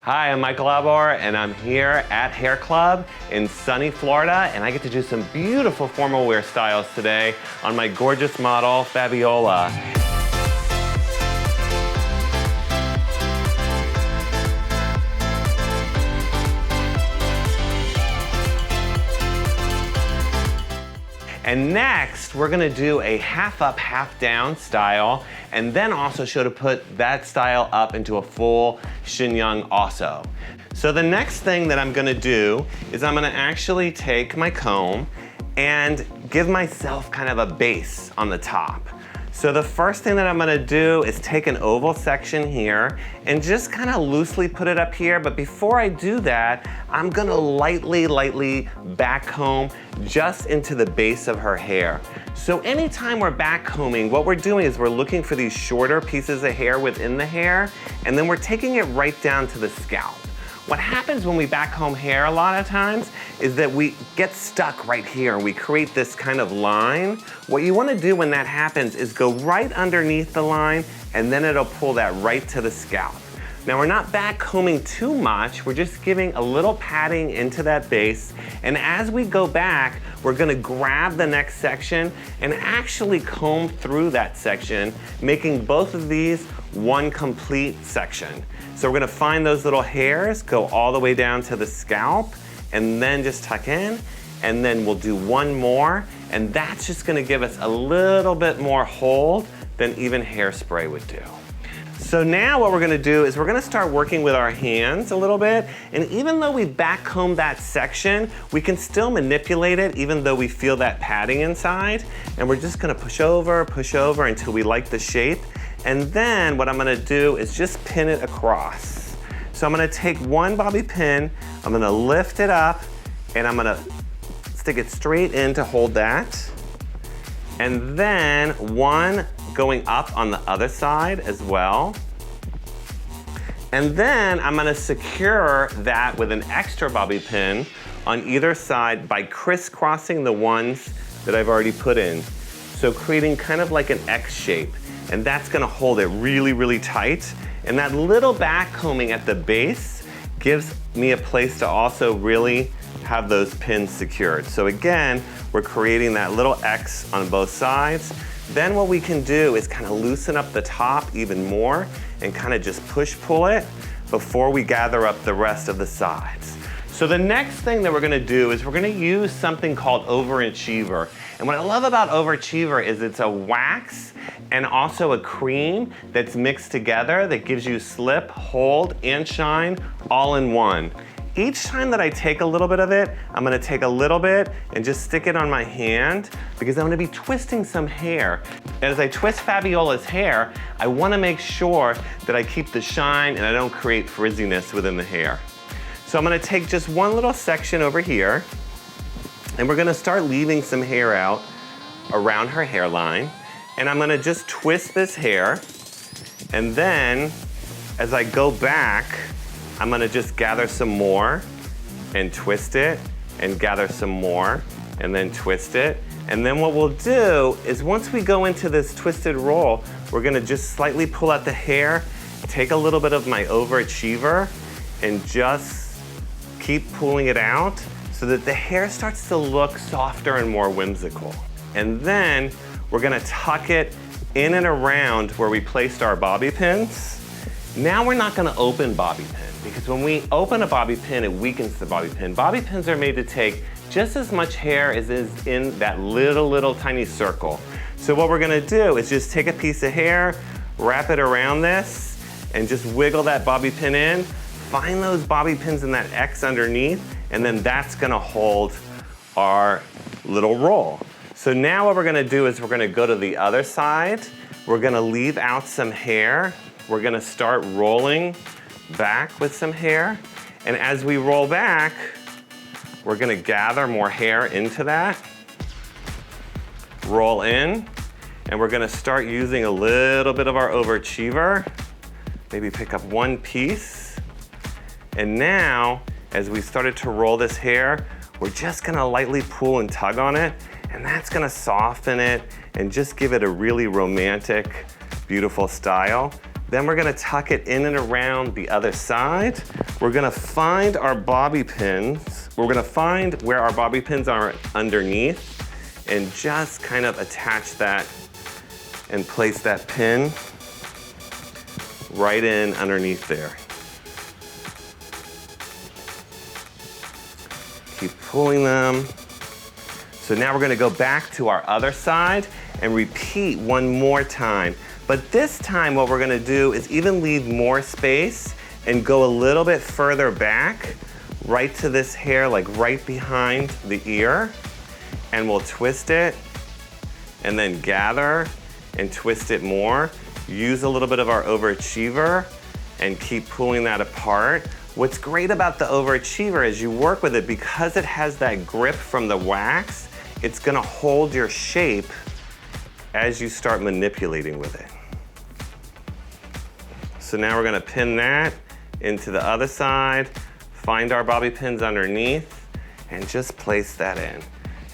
Hi, I'm Michael ALBOR, and I'm here at HairClub in sunny Florida, and I get to do some beautiful formal wear styles today on my gorgeous model, Fabiola. And next, we're gonna do a half up, half down style, and then also show to put that style up into a full chignon also. So the next thing that I'm gonna do is I'm gonna actually take my comb and give myself kind of a base on the top. So the first thing that I'm gonna do is take an oval section here and just kind of loosely put it up here. But before I do that, I'm gonna lightly back comb just into the base of her hair. So anytime we're back combing, what we're doing is we're looking for these shorter pieces of hair within the hair, and then we're taking it right down to the scalp. What happens when we back comb hair a lot of times is that we get stuck right here and we create this kind of line. What you want to do when that happens is go right underneath the line, and then it'll pull that right to the scalp. Now we're not back combing too much, we're just giving a little padding into that base, and as we go back, we're gonna grab the next section and actually comb through that section, making both of these one complete section. So we're gonna find those little hairs, go all the way down to the scalp, and then just tuck in, and then we'll do one more, and that's just gonna give us a little bit more hold than even hairspray would do. So now what we're gonna do is we're gonna start working with our hands a little bit, and even though we back comb that section, we can still manipulate it even though we feel that padding inside, and we're just gonna push over until we like the shape. And then what I'm gonna do is just pin it across. So I'm gonna take one bobby pin, I'm gonna lift it up, and I'm gonna stick it straight in to hold that. And then one going up on the other side as well. And then I'm gonna secure that with an extra bobby pin on either side by crisscrossing the ones that I've already put in. So creating kind of like an X shape. And that's gonna hold it really tight. And that little back combing at the base gives me a place to also really have those pins secured. So again, we're creating that little X on both sides. Then what we can do is kind of loosen up the top even more and kind of just pull it before we gather up the rest of the sides. So the next thing that we're gonna do is we're gonna use something called Overachiever. And what I love about Overachiever is it's a wax and also a cream that's mixed together that gives you slip, hold, and shine all in one. Each time that I take a little bit of it, I'm gonna take a little bit and just stick it on my hand because I'm gonna be twisting some hair. And as I twist Fabiola's hair, I wanna make sure that I keep the shine and I don't create frizziness within the hair. So I'm gonna take just one little section over here, and we're gonna start leaving some hair out around her hairline. And I'm gonna just twist this hair, and then as I go back, I'm gonna just gather some more and twist it, and gather some more, and then twist it. And then what we'll do is once we go into this twisted roll, we're gonna just slightly pull out the hair, take a little bit of my Overachiever, and just keep pulling it out so that the hair starts to look softer and more whimsical. And then we're gonna tuck it in and around where we placed our bobby pins. Now we're not gonna open bobby pin because when we open a bobby pin, it weakens the bobby pin. Bobby pins are made to take just as much hair as is in that little tiny circle. So what we're gonna do is just take a piece of hair, wrap it around this, and just wiggle that bobby pin in. Find those bobby pins in that X underneath, and then that's gonna hold our little roll. So now what we're gonna do is we're gonna go to the other side. We're gonna leave out some hair. We're gonna start rolling back with some hair. And as we roll back, we're gonna gather more hair into that, roll in, and we're gonna start using a little bit of our Overachiever. Maybe pick up one piece. And now, as we started to roll this hair, we're just gonna lightly pull and tug on it, and that's gonna soften it and just give it a really romantic, beautiful style. Then we're gonna tuck it in and around the other side We're gonna find our bobby pins. We're gonna find where our bobby pins are underneath and just kind of attach that and place that pin right in underneath there. Keep pulling them. So now we're gonna go back to our other side and repeat one more time. But this time what we're gonna do is even leave more space and go a little bit further back, right to this hair, like right behind the ear. And we'll twist it and then gather and twist it more. Use a little bit of our overachiever and keep pulling that apart. What's great about the overachiever is you work with it because it has that grip from the wax, it's gonna hold your shape as you start manipulating with it. So now we're gonna pin that into the other side, find our bobby pins underneath, and just place that in.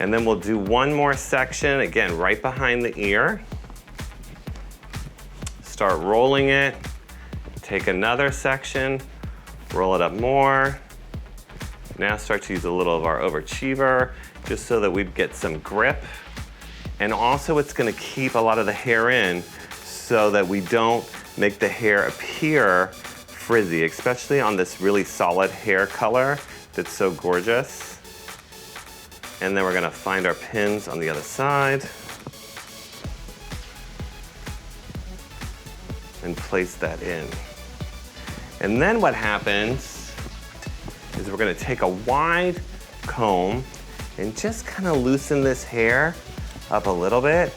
And then we'll do one more section, again, right behind the ear. Start rolling it, take another section, roll it up more. Now start to use a little of our overachiever, just so that we get some grip. And also it's gonna keep a lot of the hair in so that we don't make the hair appear frizzy, especially on this really solid hair color that's so gorgeous. And then we're gonna find our pins on the other side and place that in. And then what happens is we're gonna take a wide comb and just kind of loosen this hair up a little bit.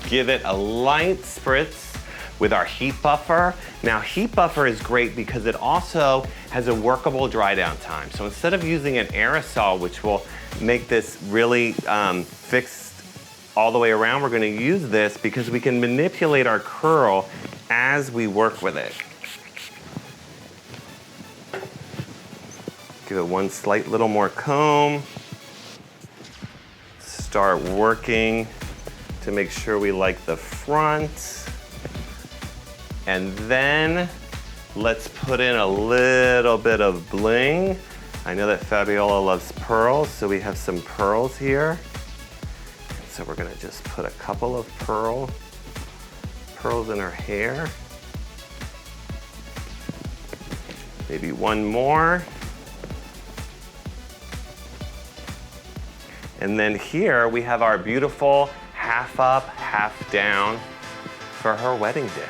Give it a light spritz with our heat buffer. Now, heat buffer is great because it also has a workable dry down time. So instead of using an aerosol, which will make this really fixed all the way around, we're gonna use this because we can manipulate our curl as we work with it. Give it one slight little more comb. Start working to make sure we like the front. And then let's put in a little bit of bling. I know that Fabiola loves pearls, so we have some pearls here. So we're gonna just put a couple of pearls in her hair. Maybe one more. And then here we have our beautiful half up, half down for her wedding day.